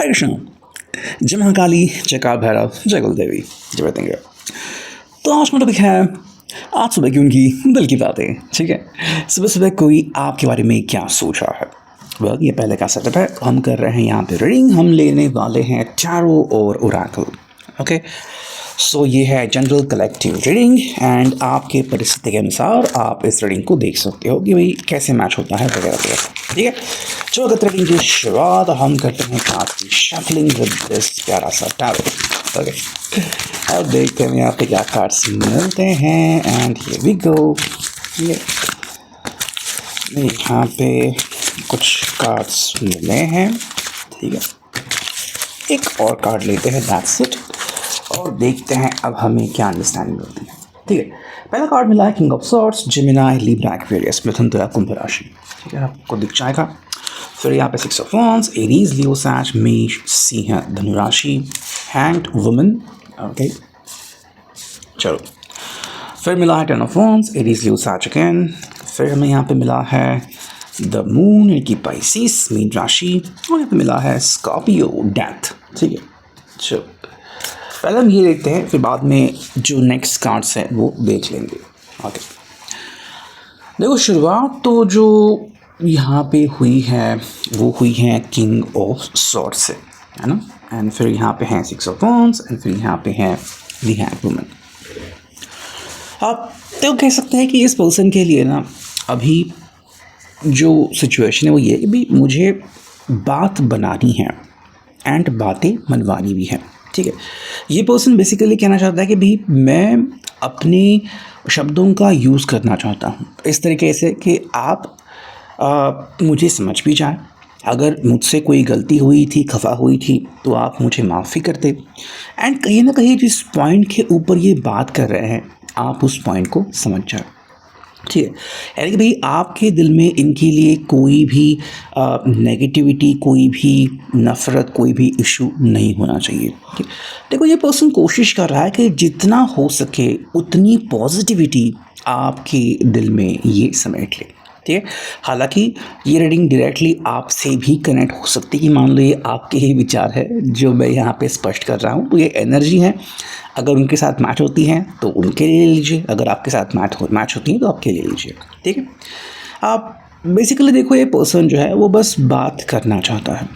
हरे कृष्ण, जय महाकाली, जय काल भैरव, जय कुल देवी, जय वेतिंगा। तो आज का टॉपिक है आज सुबह की उनकी दिल की बातें। ठीक है, सुबह सुबह कोई आपके बारे में क्या सोच रहा है। ये पहले का सेटअप है। हम कर रहे हैं यहाँ पे रीडिंग। हम लेने वाले हैं टैरो और ओरेकल। ओके, सो ये है जनरल कलेक्टिव रीडिंग एंड आपके परिस्थिति के अनुसार आप इस रीडिंग को देख सकते हो कि भाई कैसे मैच होता है वगैरह वगैरह। ठीक है, जो अगत रीडिंग की शुरुआत हम करते हैं कार्ड्स की शफलिंग विद दिस प्यारा सा टैरो। ओके, अब देखते हैं यहाँ पे क्या कार्ड्स मिलते हैं एंड हियर वी गो। यहाँ पे कुछ कार्ड्स मिले हैं। ठीक है, एक और कार्ड लेते हैं, दैट्स इट, और देखते हैं अब हमें क्या अंडरस्टैंडिंग होती है। ठीक है, पहला कार्ड मिला है king of swords, Gemini, Libra, Aquarius, मिथुन, तुला, कुंभ राशि। ठीक है, आपको दिख जाएगा। फिर यहाँ पे six of wands, Aries, Leo, Sag, मेष, सिंह, धनु राशि, हैंग्ड वुमन। ओके, चलो, फिर मिला है ten of wands, Aries, Leo, Sag again. फिर हमें यहाँ पे मिला है द मून, इनकी पाइसिस, मीन राशि, और यहाँ पे मिला है स्कॉर्पियो, डेथ। ठीक है, चलो पहले हम ये देखते हैं, फिर बाद में जो नेक्स्ट कार्ड्स हैं वो देख लेंगे। ओके, देखो शुरुआत तो जो यहाँ पे हुई है वो हुई है किंग ऑफ सॉर्ड्स से, है ना। एंड फिर यहाँ पे हैं सिक्स ऑफ वांड्स एंड फिर यहाँ पे है द हैंग्ड वुमन। आप तो कह सकते हैं कि इस पर्सन के लिए ना अभी जो सिचुएशन है वो ये है कि भाई मुझे बात बनानी है एंड बातें मनवानी भी है। ठीक है, ये पर्सन बेसिकली कहना चाहता है कि भाई मैं अपने शब्दों का यूज़ करना चाहता हूँ इस तरीके से कि आप मुझे समझ भी जाए। अगर मुझसे कोई गलती हुई थी, खफा हुई थी, तो आप मुझे माफ़ी कर दे। एंड कहीं ना कहीं जिस पॉइंट के ऊपर ये बात कर रहे हैं आप उस पॉइंट को समझ जाए। ठीक है, यानी कि भाई आपके दिल में इनके लिए कोई भी नेगेटिविटी, कोई भी नफ़रत, कोई भी इशू नहीं होना चाहिए। ठीक, देखो ये पर्सन कोशिश कर रहा है कि जितना हो सके उतनी पॉजिटिविटी आपके दिल में ये समेट ले। ठीक है, हालांकि ये रीडिंग डायरेक्टली आपसे भी कनेक्ट हो सकती है कि मान लो ये आपके ही विचार है जो मैं यहाँ पे स्पष्ट कर रहा हूँ, तो ये एनर्जी है। अगर उनके साथ मैच होती हैं तो उनके लिए ले लीजिए, अगर आपके साथ मैच होती हैं तो आपके लिए लीजिए। ठीक है, आप बेसिकली देखो ये पर्सन जो है वो बस बात करना चाहता है।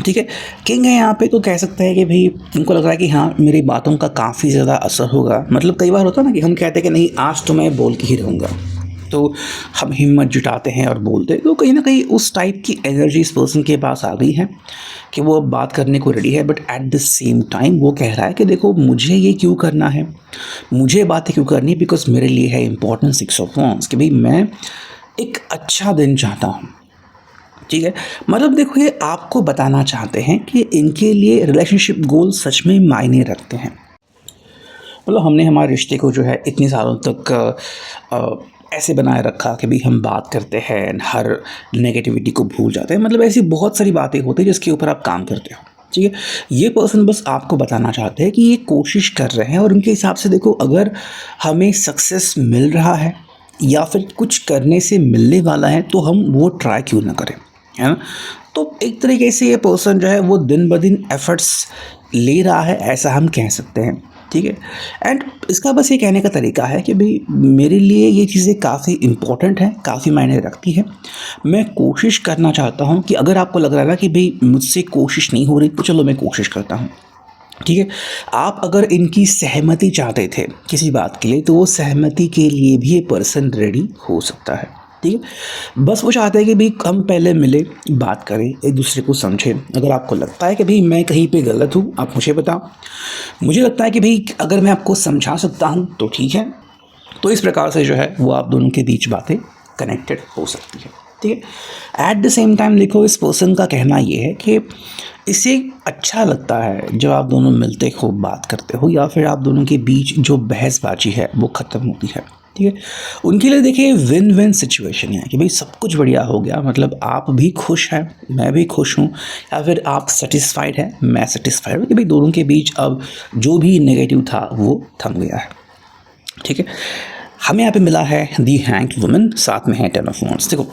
ठीक है, किंग है यहाँ पे, तो कह सकते हैं कि भाई उनको लग रहा है कि हाँ मेरी बातों का काफ़ी ज़्यादा असर होगा। मतलब कई बार होता है ना कि हम कहते हैं कि नहीं आज तो मैं बोल के ही रहूँगा, तो हम हिम्मत जुटाते हैं और बोलते हैं। तो कहीं ना कहीं उस टाइप की एनर्जी इस पर्सन के पास आ गई है कि वो अब बात करने को रेडी है। But at the same time वो कह रहा है कि देखो मुझे ये क्यों करना है, मुझे बातें क्यों करनी, बिकॉज मेरे लिए है इंपॉर्टेंट सिक्स ऑफ वांड्स कि भाई मैं एक अच्छा दिन चाहता हूँ। ठीक है, मतलब देखो ये आपको बताना चाहते हैं कि इनके लिए रिलेशनशिप गोल सच में मायने रखते हैं। मतलब हमने हमारे रिश्ते को जो है इतने सालों तक ऐसे बनाए रखा कि भाई हम बात करते हैं, हर नेगेटिविटी को भूल जाते हैं। मतलब ऐसी बहुत सारी बातें होती हैं जिसके ऊपर आप काम करते हो। ठीक है, ये पर्सन बस आपको बताना चाहते हैं कि ये कोशिश कर रहे हैं और उनके हिसाब से देखो अगर हमें सक्सेस मिल रहा है या फिर कुछ करने से मिलने वाला है तो हम वो ट्राई क्यों ना करें, है ना। तो एक तरीके से ये पर्सन जो है वो दिन ब दिन एफर्ट्स ले रहा है, ऐसा हम कह सकते हैं। ठीक है, एंड इसका बस ये कहने का तरीका है कि भाई मेरे लिए ये चीज़ें काफ़ी इम्पोर्टेंट हैं, काफ़ी मायने रखती हैं। मैं कोशिश करना चाहता हूँ कि अगर आपको लग रहा है ना कि भाई मुझसे कोशिश नहीं हो रही तो चलो मैं कोशिश करता हूँ। ठीक है, आप अगर इनकी सहमति चाहते थे किसी बात के लिए तो वो सहमति के लिए भी ये पर्सन रेडी हो सकता है। ठीक है, बस वो चाहते हैं कि भाई हम पहले मिले, बात करें, एक दूसरे को समझें। अगर आपको लगता है कि भाई मैं कहीं पे गलत हूँ आप मुझे बताओ, मुझे लगता है कि भाई अगर मैं आपको समझा सकता हूँ तो ठीक है। तो इस प्रकार से जो है वो आप दोनों के बीच बातें कनेक्टेड हो सकती है। ठीक है, एट द सेम टाइम देखो इस पर्सन का कहना ये है कि इसे अच्छा लगता है जब आप दोनों मिलते हो, बात करते हो, या फिर आप दोनों के बीच जो बहसबाजी है वो ख़त्म होती है। ठीक है, उनके लिए देखिए विन विन सिचुएशन है कि भाई सब कुछ बढ़िया हो गया। मतलब आप भी खुश हैं, मैं भी खुश हूँ, या फिर आप सेटिस्फाइड हैं, मैं सेटिस्फाइड हूँ कि भाई दोनों के बीच अब जो भी नेगेटिव था वो थम गया है। ठीक है, हमें यहाँ पे मिला है दी हैंग्ड वुमन, साथ में है टेन ऑफ वांड्स। देखो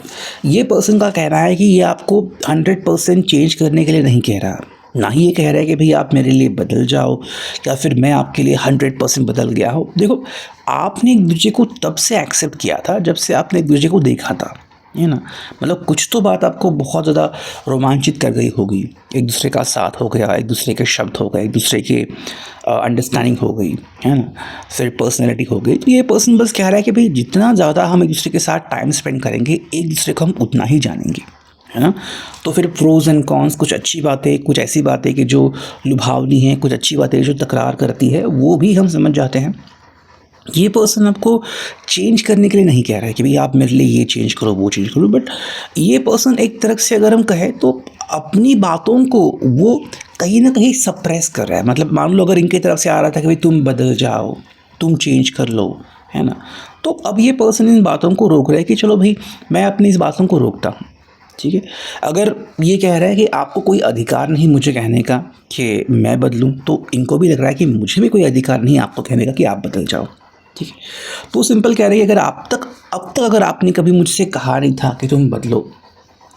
ये पर्सन का कहना है कि ये आपको 100% चेंज करने के लिए नहीं कह रहा, ना ही ये कह रहा है कि भाई आप मेरे लिए बदल जाओ या फिर मैं आपके लिए 100% बदल गया हो। देखो, आपने एक दूसरे को तब से एक्सेप्ट किया था जब से आपने एक दूसरे को देखा था, है ना। मतलब कुछ तो बात आपको बहुत ज़्यादा रोमांचित कर गई होगी, एक दूसरे का साथ हो गया, एक दूसरे के शब्द हो गए, एक दूसरे के अंडरस्टैंडिंग हो गई, है ना, फिर पर्सनैलिटी हो गई। तो ये पर्सन बस कह रहा है कि भाई जितना ज़्यादा हम एक दूसरे के साथ टाइम स्पेंड करेंगे, एक दूसरे को हम उतना ही जानेंगे, है ना। तो फिर प्रोज एंड कॉन्स, कुछ अच्छी बातें, कुछ ऐसी बातें कि जो लुभावनी हैं, कुछ अच्छी बातें जो तकरार करती है, वो भी हम समझ जाते हैं। ये पर्सन आपको चेंज करने के लिए नहीं कह रहा है कि भाई आप मेरे लिए ये चेंज करो, वो चेंज करो, बट ये पर्सन एक तरफ से अगर हम कहें तो अपनी बातों को वो कहीं ना कहीं सप्रेस कर रहा है। मतलब मान लो अगर इनकी तरफ से आ रहा था कि भाई तुम बदल जाओ, तुम चेंज कर लो, है ना, तो अब ये पर्सन इन बातों को रोक रहा है कि चलो भाई मैं अपनी इस बातों को रोकता हूँ, ठीक है। अगर ये कह रहा है कि आपको कोई अधिकार नहीं मुझे कहने का कि मैं बदलूं, तो इनको भी लग रहा है कि मुझे भी कोई अधिकार नहीं आपको कहने का कि आप बदल जाओ, ठीक है। तो सिंपल कह रही है, अगर अब तक अगर आपने कभी मुझसे कहा नहीं था कि तुम बदलो,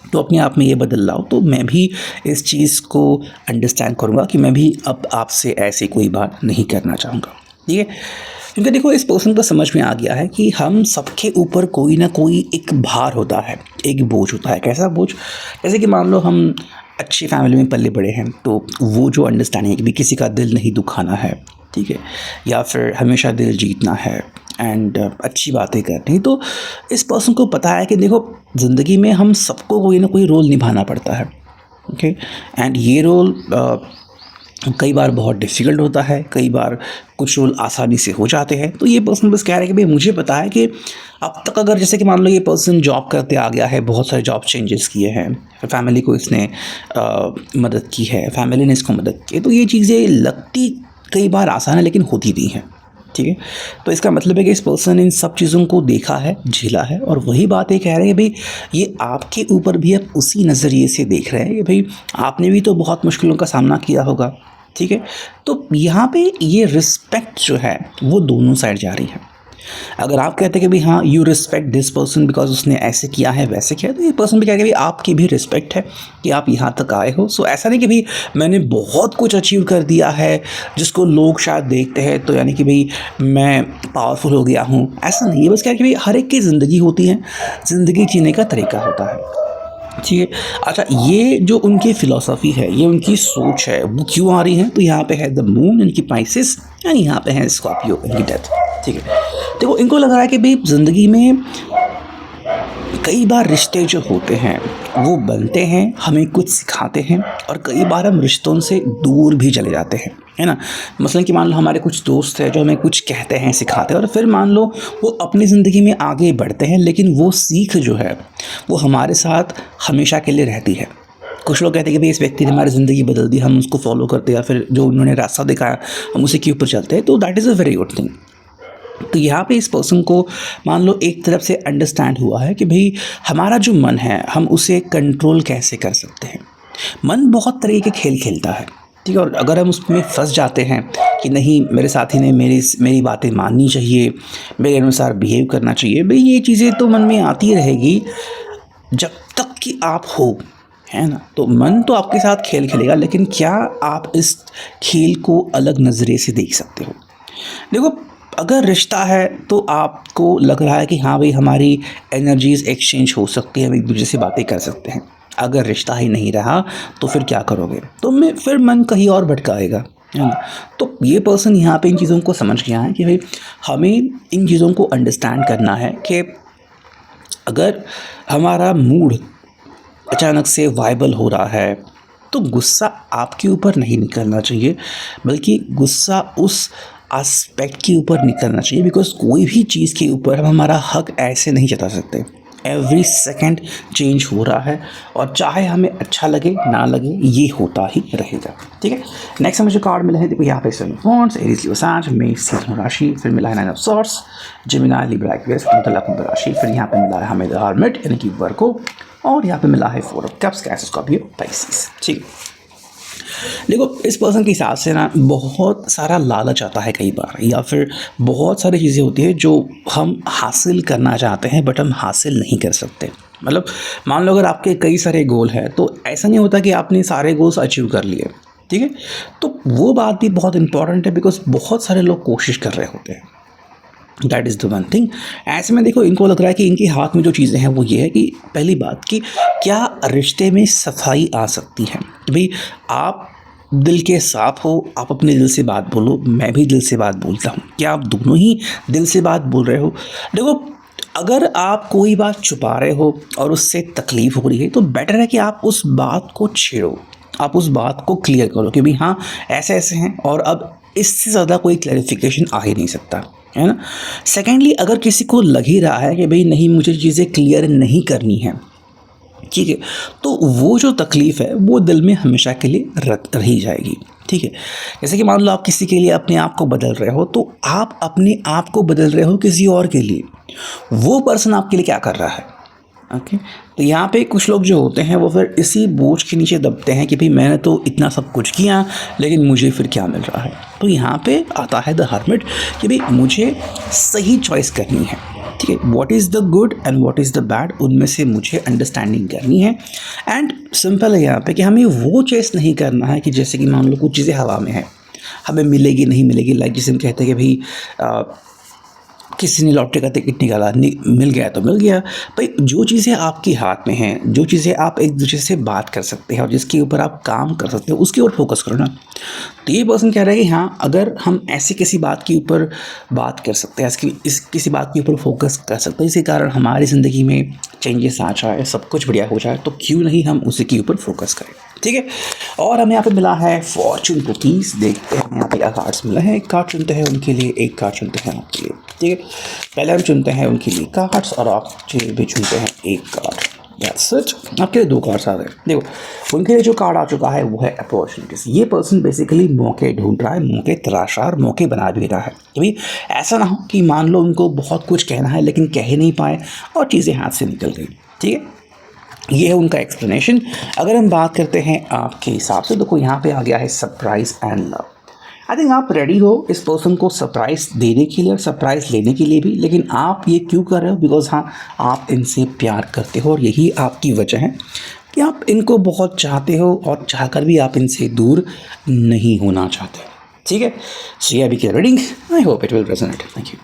तो अपने आप में ये बदल लाओ, तो मैं भी इस चीज़ को अंडरस्टैंड करूँगा कि मैं भी अब आपसे ऐसी कोई बात नहीं करना चाहूँगा, ठीक है। क्योंकि देखो, इस पर्सन को समझ में आ गया है कि हम सबके ऊपर कोई ना कोई एक भार होता है, एक बोझ होता है। कैसा बोझ? जैसे कि मान लो हम अच्छी फैमिली में पले बड़े हैं, तो वो जो अंडरस्टैंडिंग है कि भी किसी का दिल नहीं दुखाना है, ठीक है, या फिर हमेशा दिल जीतना है एंड अच्छी बातें करनी, तो इस पर्सन को पता है कि देखो ज़िंदगी में हम सबको कोई ना कोई रोल निभाना पड़ता है, ओके। एंड ये रोल कई बार बहुत डिफ़िकल्ट होता है, कई बार कुछ रोल आसानी से हो जाते हैं। तो ये पर्सन बस कह रहा है कि भाई मुझे पता है कि अब तक अगर जैसे कि मान लो ये पर्सन जॉब करते आ गया है, बहुत सारे जॉब चेंजेस किए हैं, फैमिली को इसने मदद की है, फैमिली ने इसको मदद की है, तो ये चीज़ें लगती कई बार आसान है लेकिन होती भी हैं, ठीक है। तो इसका मतलब है कि इस पर्सन ने इन सब चीज़ों को देखा है, झेला है, और वही बात ये कह रहे हैं भाई ये आपके ऊपर भी अब उसी नज़रिए से देख रहे हैं कि भाई आपने भी तो बहुत मुश्किलों का सामना किया होगा, ठीक है। तो यहाँ पे ये रिस्पेक्ट जो है वो दोनों साइड जा रही है। अगर आप कहते हैं कि भाई हाँ you respect this person because उसने ऐसे किया है, वैसे किया है, तो ये पर्सन भी कहेगा भाई आपकी भी रिस्पेक्ट है कि आप यहाँ तक आए हो। सो ऐसा नहीं कि भाई मैंने बहुत कुछ अचीव कर दिया है जिसको लोग शायद देखते हैं तो यानी कि भाई मैं पावरफुल हो गया हूँ, ऐसा नहीं है। बस क्या है कि भाई हर एक की ज़िंदगी होती है, ज़िंदगी जीने का तरीका होता है, ठीक है। अच्छा, ये जो उनकी फ़िलॉसफ़ी है, ये उनकी सोच है, वो क्यों आ रही है? तो यहाँ पे है द मून इनकी पाइसेस एंड यहाँ पे है स्कॉर्पियो इनकी डेथ, ठीक है। देखो, इनको लग रहा है कि भाई ज़िंदगी में कई बार रिश्ते जो होते हैं वो बनते हैं, हमें कुछ सिखाते हैं, और कई बार हम रिश्तों से दूर भी चले जाते हैं, है ना। मसलन कि मान लो हमारे कुछ दोस्त हैं जो हमें कुछ कहते हैं, सिखाते हैं, और फिर मान लो वो अपनी ज़िंदगी में आगे बढ़ते हैं, लेकिन वो सीख जो है वो हमारे साथ हमेशा के लिए रहती है। कुछ लोग कहते हैं कि भाई इस व्यक्ति ने हमारी ज़िंदगी बदल दी, हम उसको फॉलो करते हैं, या फिर जो उन्होंने रास्ता दिखाया हम उसी के ऊपर चलते हैं, तो that is a very good thing. तो यहाँ पे इस पर्सन को मान लो एक तरफ से अंडरस्टैंड हुआ है कि भाई हमारा जो मन है हम उसे कंट्रोल कैसे कर सकते हैं। मन बहुत तरह के खेल खेलता है, ठीक है, और अगर हम उसमें फंस जाते हैं कि नहीं मेरे साथी ने मेरी बातें माननी चाहिए, मेरे अनुसार बिहेव करना चाहिए, भाई ये चीज़ें तो मन में आती रहेगी जब तक कि आप हो, है ना। तो मन तो आपके साथ खेल खेलेगा, लेकिन क्या आप इस खेल को अलग नज़रिए से देख सकते हो? देखो, अगर रिश्ता है तो आपको लग रहा है कि हाँ भाई हमारी एनर्जीज़ एक्सचेंज हो सकती है, हम एक दूसरे से बातें कर सकते हैं। अगर रिश्ता ही नहीं रहा तो फिर क्या करोगे? तो मैं फिर मन कहीं और भटकाएगा, है ना। तो ये पर्सन यहाँ पे इन चीज़ों को समझ गया है कि भाई हमें इन चीज़ों को अंडरस्टैंड करना है कि अगर हमारा मूड अचानक से वाइबल हो रहा है तो गुस्सा आपके ऊपर नहीं निकलना चाहिए, बल्कि गुस्सा उस एस्पेक्ट के ऊपर निकलना चाहिए, बिकॉज कोई भी चीज़ के ऊपर हम हमारा हक ऐसे नहीं जता सकते। एवरी सेकंड चेंज हो रहा है, और चाहे हमें अच्छा लगे ना लगे ये होता ही रहेगा, ठीक है। नेक्स्ट हमें जो कार्ड मिला है, देखो यहाँ पे seven of wands, Aries Leo Sag, मेष सिंह राशि, फिर मिला है nine of swords, Gemini Libra Aquarius, कुंभ राशि, फिर यहाँ पे मिला है हमें द हर्मिट यानी कि वर्गो, और यहाँ पे मिला है four of cups, cancer, Scorpio, Pisces, ठीक है। देखो, इस पर्सन के हिसाब से ना बहुत सारा लालच आता है कई बार, या फिर बहुत सारी चीज़ें होती है जो हम हासिल करना चाहते हैं बट हम हासिल नहीं कर सकते। मतलब मान लो अगर आपके कई सारे गोल हैं तो ऐसा नहीं होता कि आपने सारे गोल्स अचीव कर लिए, ठीक है। तो वो बात भी बहुत इंपॉर्टेंट है, बिकॉज बहुत सारे लोग कोशिश कर रहे होते हैं। That is the one thing. ऐसे में देखो, इनको लग रहा है कि इनके हाथ में जो चीज़ें हैं वो ये है कि पहली बात कि क्या रिश्ते में सफाई आ सकती है। भाई आप दिल के साफ हो, आप अपने दिल से बात बोलो, मैं भी दिल से बात बोलता हूँ, क्या आप दोनों ही दिल से बात बोल रहे हो। देखो, अगर आप कोई बात छुपा रहे हो और उससे तकलीफ़ हो रही है तो बेटर है कि आप उस बात को छेड़ो, आप उस बात को क्लियर करो कि भाई हाँ ऐसे ऐसे हैं और अब इससे ज़्यादा कोई क्लैरिफिकेशन आ ही नहीं सकता, है ना। सेकेंडली, अगर किसी को लग ही रहा है कि भाई नहीं मुझे चीज़ें क्लियर नहीं करनी है, ठीक है, तो वो जो तकलीफ़ है वो दिल में हमेशा के लिए रही जाएगी, ठीक है। जैसे कि मान लो आप किसी के लिए अपने आप को बदल रहे हो, तो आप अपने आप को बदल रहे हो किसी और के लिए, वो पर्सन आपके लिए क्या कर रहा है, ओके। तो यहाँ पे कुछ लोग जो होते हैं वो फिर इसी बोझ के नीचे दबते हैं कि भाई मैंने तो इतना सब कुछ किया लेकिन मुझे फिर क्या मिल रहा है। तो यहाँ पे आता है द हर्मिट कि भाई मुझे सही चॉइस करनी है, ठीक है। What is the good and what is the bad, उनमें से मुझे अंडरस्टैंडिंग करनी है। एंड सिंपल है यहाँ पे कि हमें वो चेस नहीं करना है कि जैसे कि मान लो कुछ चीज़ें हवा में है, हमें मिलेगी नहीं मिलेगी, लाइक जिसे हम कहते हैं कि भाई किसी ने लॉटरी का टिकट निकाला, मिल गया तो मिल गया। भाई जो चीज़ें आपके हाथ में हैं, जो चीज़ें आप एक दूसरे से बात कर सकते हैं और जिसके ऊपर आप काम कर सकते हो, उसके ऊपर फोकस करो ना। तो ये पर्सन कह रहा है कि हाँ अगर हम ऐसी किसी बात के ऊपर बात कर सकते हैं, किसी बात के ऊपर फोकस कर सकते हैं जिसके कारण हमारी ज़िंदगी में चेंजेस आ जाए, सब कुछ बढ़िया हो जाए, तो क्यों नहीं हम उसी के ऊपर फोकस करें, ठीक है। और हमें यहाँ पे मिला है फॉर्चून कुकीज़। देखते हैं यहाँ पे क्या कार्ड्स मिला है। एक कार्ड चुनते हैं उनके लिए, एक कार्ड चुनते हैं आपके लिए, ठीक है। पहले हम चुनते हैं उनके लिए कार्ड्स और आप भी चुनते हैं एक कार्ड। That's it. आपके लिए 2 कार्ड्स आ गए। देखो उनके लिए जो कार्ड आ चुका है वो है अपॉर्चुनिटीज़। ये पर्सन बेसिकली मौके ढूंढ रहा है, मौके तलाश रहा है और मौके बना भी रहा है। भाई ऐसा ना हो कि मान लो उनको बहुत कुछ कहना है लेकिन कह ही नहीं पाए और चीज़ें हाथ से निकल गई, ठीक है। ये है उनका एक्सप्लेनेशन। अगर हम बात करते हैं आपके हिसाब से, देखो यहाँ पे आ गया है surprise and love. I think आप रेडी हो इस पर्सन को सरप्राइज़ देने के लिए और सरप्राइज़ लेने के लिए भी, लेकिन आप ये क्यों कर रहे हो, बिकॉज हाँ आप इनसे प्यार करते हो और यही आपकी वजह है कि आप इनको बहुत चाहते हो और चाहकर भी आप इनसे दूर नहीं होना चाहते, ठीक है। सो ये अभी की reading, I hope it will resonate. Thank you.